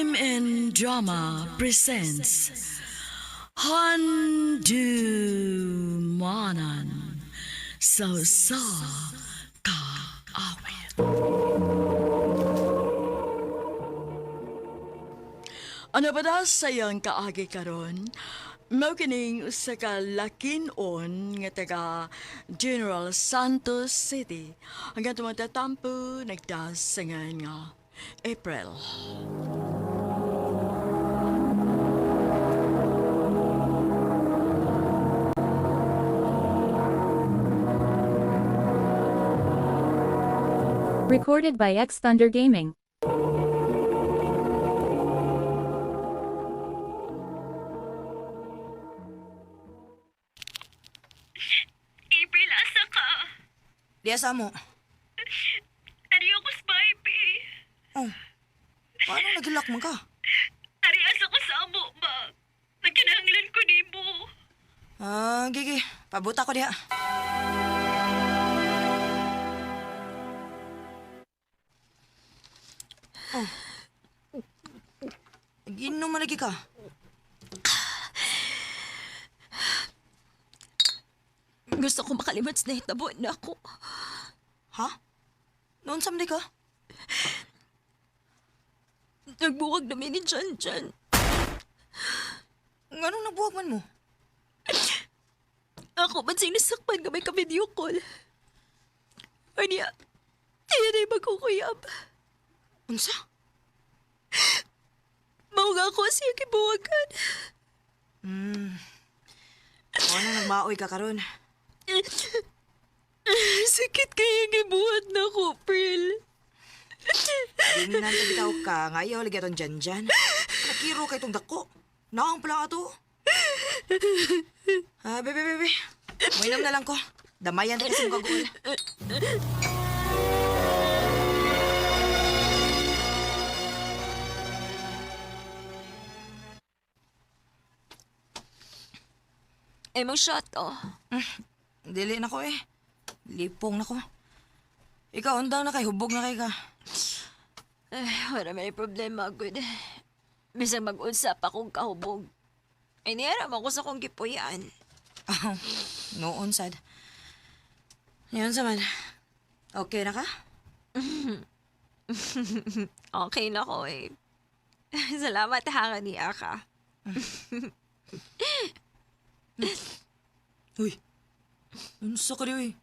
Crime and Drama presents Handumanan So Ka Awit. Ano ba da sayang kaagi karon? Mao kining usa ka lakin-on nga taga General Santos City. Hanggang tumatatampo nagdasangan nga April. Recorded by X Thunder Gaming. April, asa ka? Di asa mo. Ari ako sa bahay, pe. Oh, paano nagilak mo ka? Ari asa ko sa amo ba? Nagkinahanglan ko ni mo. Gigi, pabuta ko diha. Oh. Ginom lagi ka. Gusto ko makalimot sa nahitabo na ako. Ha? Noon samdi ka? Nagbuwag namin ni Jan. Anong nabuwag man mo? Ako man sinasakpan ka may ka-video call. Anya, ayan ay magkukuyab. Unsa? Mauga ako siya kibuwagan. Ano nagmaoy ka karon? Sakit kaya gibuhat na ko, April. Di na bitaw ka, ngayaw lagi atong dyan. Nakiro kay itong dako. Naang pala ato. Bebe. Mainam na lang ko. Damayan ka sa mga gul. Emang shot, oh. Dili na ko eh. Lipong na ko. Ikaw, undaw na kay hubog na kay ka. Wala may problema, good. Misang mag-usap akong kahubog. Ay, niyaram ako sa kong gipuyan. Oh, noon sad. Ngayon sa man. Okay na ka? Okay na ko eh. Salamat ha ni Aka. Uy. Unsa ka di, uy?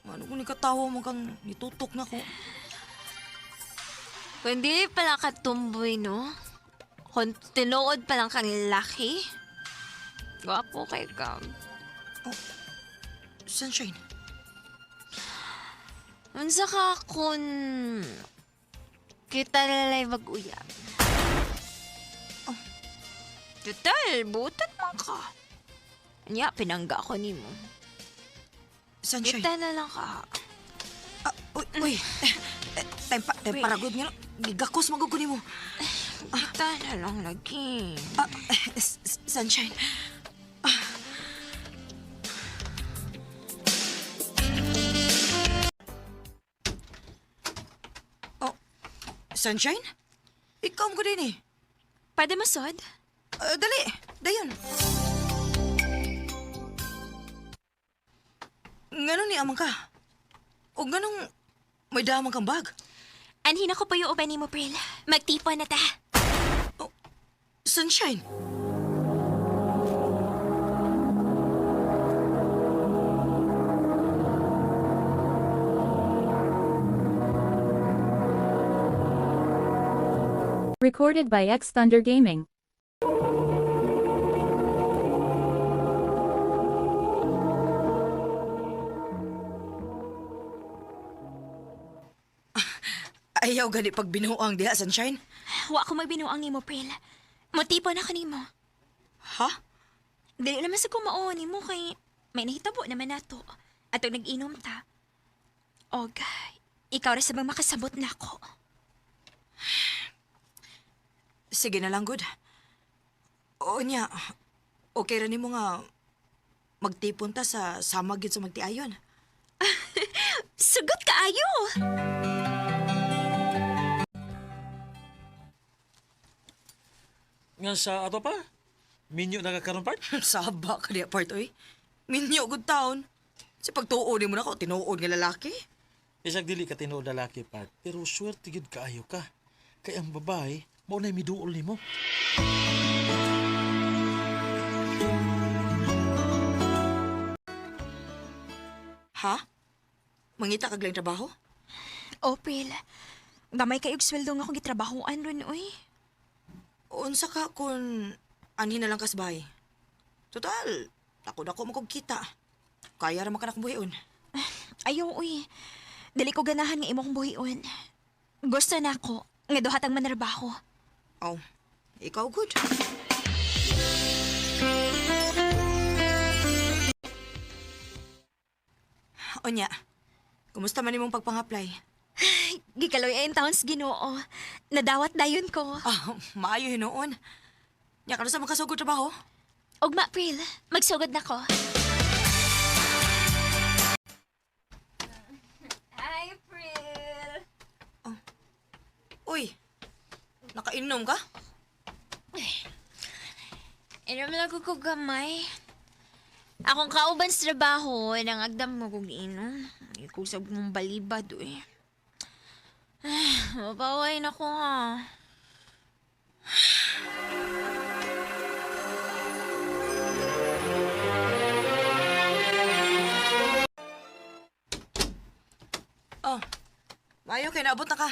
Ano kung nikatawa mo kang nitutok na ko? Kung di pala katumboy, no? Kung tinuod pa lang kang laki, gwapo kay ka. Sunshine. Unsa ka kung kita lalay mag-uyab? Total, butat man ka. Anya, pinangga ko ni mo. Sunshine. Kita na lang ka. Uy. Time para good nga. Gigakos magugunin mo. Kita na lang lagi. Sunshine. Sunshine? Ikaw mo ko din eh. Pwede masod? Dali. Dayon. Ganun ni amang ka. O ganun may damang kang bag. Anhin ako pa yung uban ni mo, Pril. Magtipon na ta. Sunshine. Recorded by X Thunder Gaming. Ayaw gani pag binuang diha, Sunshine. Wa ko magbinuang ni mo, Pril. Matipon na ka ni mo. Ha? Dili naman sa kumao ni mo kay may nahitabo naman nato. At nag-inom ta. Og, ikaw rin sabang makasabot na ako. Sige na lang, good. O niya, okay rin mo nga magtipon ta sa samag yun sa magtiayon. Sugot ka ayo! Nga sa ato pa? Minyo na kakaroon part? Saba ka diya, part, oy. Minyo, good taon. Si pagtuon mo na ko, tinuod nga lalaki. Isag dili ka tinuod lalaki part, pero swerte gid kaayo ka. Kay ang babae, mao na miduol nimo. Ha? Mangita kag lang trabaho? April, gamay kayog sweldo nga akong gitrabahoan ron, uy. Unsa ka kung anhin na lang kasbay? Total, dako mo kog kita. Kaya ra man ka na kong buhion. Ayaw, uy. Dili ko ganahan nga imong buhion. Gusto na ako nga duhatang manarbaho. Oh, ikaw good. Onya, kumusta man imong pagpang-apply? Gikaloy ay towns Ginoo. Nadawat dayon ko. Ah, maayo hinoon. Nya ka na sa makasugod trabaho? Ugma, April. Magsugod na ko. Hi, April. Uy, nakainom ka? Inom lang ko gamay. Akong kauban sa trabaho, nang agdam mo kong inom. Ikusag mong balibad, eh. Mapaway na ko, ha. Oh, maayo kay naabot na ka.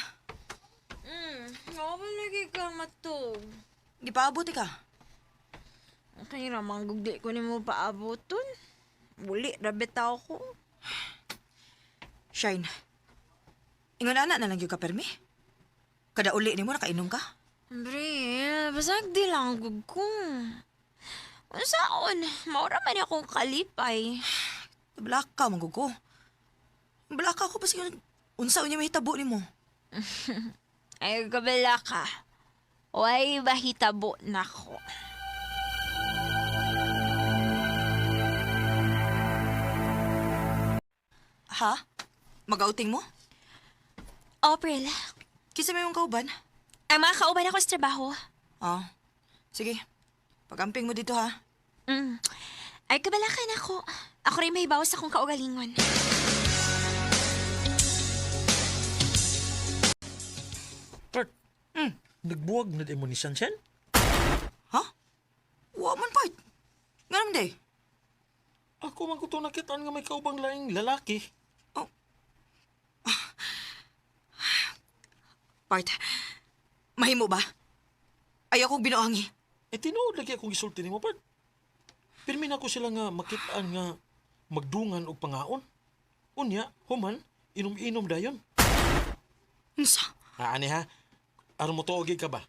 Ako lagi ka matog. Di pa abot ka. Kaya ramang gugdi ko ni mo paaboton. Buli, rabit ako. Shine. Ingon ana na lang yung kapermi. Kada uli ni mo nakainom ka. Bril, basag di lang gug ko. Unsaon, maura man akong kalipay. Blaka man ko. Blaka ko pa siya. Unsa unya mahitabo ni mo? Ay, kabala ka. Way bahitabo na ko. Ha? Mag-outing mo? April, Kisa may mong kauban? ang mga kauban ako sa trabaho. Oh. Sige. Pagamping mo dito ha. Ay, kabala ka na ko. Ako rin mahibawas akong kaugalingon. Part, nagbuwag na din mo ni Sansen? Ha? Wa man part. Nga naman day. Ako man ko to nakitaan nga may kaubang laing lalaki. Part. Mahimo ba? Ayaw kong binuangi. Tinuod lagi akong isulti ni mo, Part. Pirmin ako sila nga makitaan nga magdungan og pangaon. Unya, human, inom-inom dayon. Unsa? Ani ha, aron mo tuogi ka ba?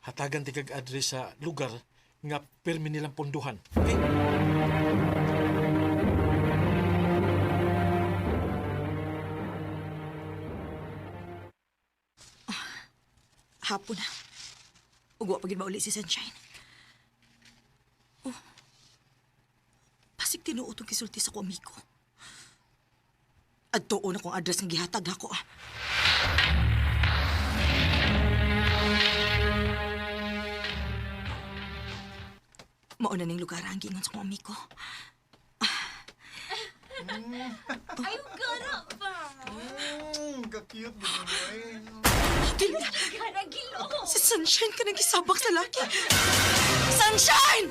Hatagan ti kag address sa lugar nga pirmi nilang ponduhan. Okay? Hapon na. Ugwa pagin mauli si Sunshine. Oh. Pasig tinuot ang kisulti sa ko amigo. At tuon akong address ng gihatag ako ah. Mauna ning lugar ang gingon sa kong amigo. Ay, gara pa. Ka-cute din mo eh. Dili. Gara gilo. Si Sunshine ka nagisabak sa laki. Sunshine!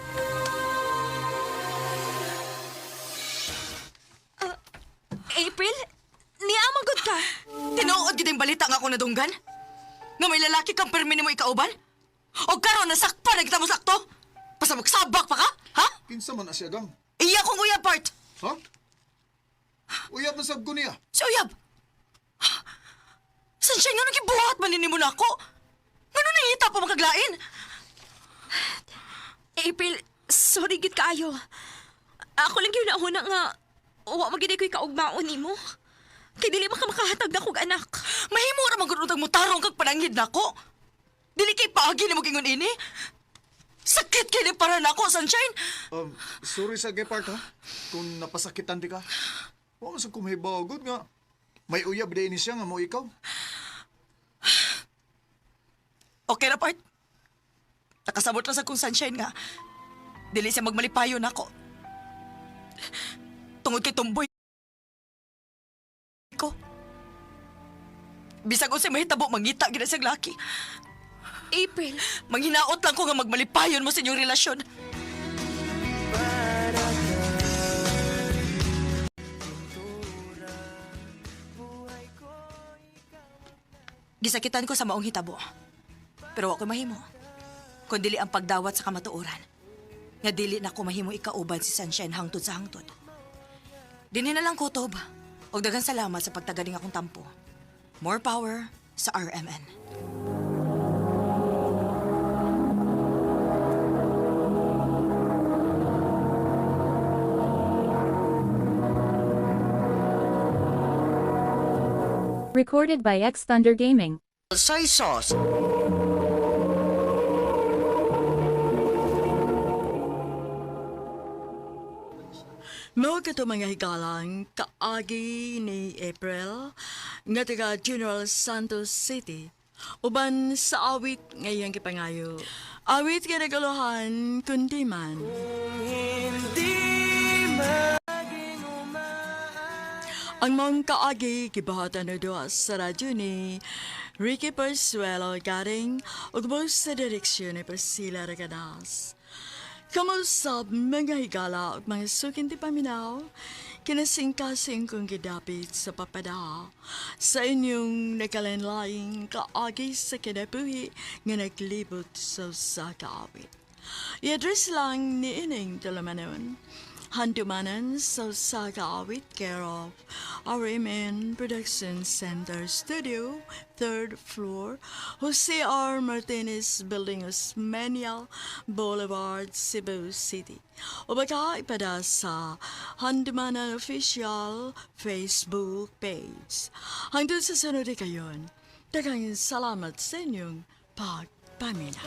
April, niamagod ka. Tinuod gid ang balita nga ako nadunggan? Nga may lalaki kang permi mo ikauban? O karon nasakpa na kita mo sakto? Pasabak-sabak pa ka? Ha? Kinsa man na siya gang. Iya kong uyab part. Ha? Uyab na sab ko niya. Si uyab. Sunshine nga nagibuhat man mo na ako. Ngano nangita pa makaglain? April, sorry gid kaayo. Ako lang yun nauna nga wa magiday ko'y kaugmaon ni mo. Kay dili man ka makahatag na kong anak. Mahimo ra magurutang mo tarong kag panangid nako. Dili kay paagi ni mo gingon ini. Sakit kay ni para nako, Sunshine. Sorry sa Gepard ha. Kung napasakitan di ka. Huwag sa kumahibawagod nga. May uyab din ni siya nga mo ikaw. Okay na, part. Nakasabot na sa kong sunshine nga. Dili siya magmalipayo na ako. Tungod kay tumboy ko. Bisag ko siya mahitabo, mangita gina siyang laki. April, Manghinaot lang ko nga magmalipayon mo sa inyong relasyon. Gisakitan ko sa maong hitabo. Pero wa ko mahimo. Kung dili ang pagdawat sa kamatuoran. Nga dili na ko mahimo ikauban si Sunshine hangtod sa hangtod. Dinhi na lang kutob. Og daghang salamat sa pagtagaling akong tampo. More power sa RMN. Recorded by X Thunder Gaming. Soy sauce. Mao kato mga higalang kaagi ni April nga taga General Santos City. Uban sa awit ngayong kipangayo. Awit nga nagaluhan kundi man. Ang mga kaagi kibahatan na doa sa radyo ni Ricky Persuelo garing ug sa direksyon ni Priscilla Regadas. Kamusap mga higala at mga sukin ti paminaw, kinasing-kasing kong gidapit sa papada sa inyong nakalanlaing kaagi sa kinabuhi nga naglibot sa kaawit. I-address lang ni Ining Talamanon, handumanan sa kaawit care of RMN Production Center Studio, 3rd floor, Jose R. Martinez Building, Osmeña Boulevard, Cebu City. O baka ipada sa Handumanan Official Facebook page. Hangtod sa sunod kayon, daghang salamat sa inyong pagpamina.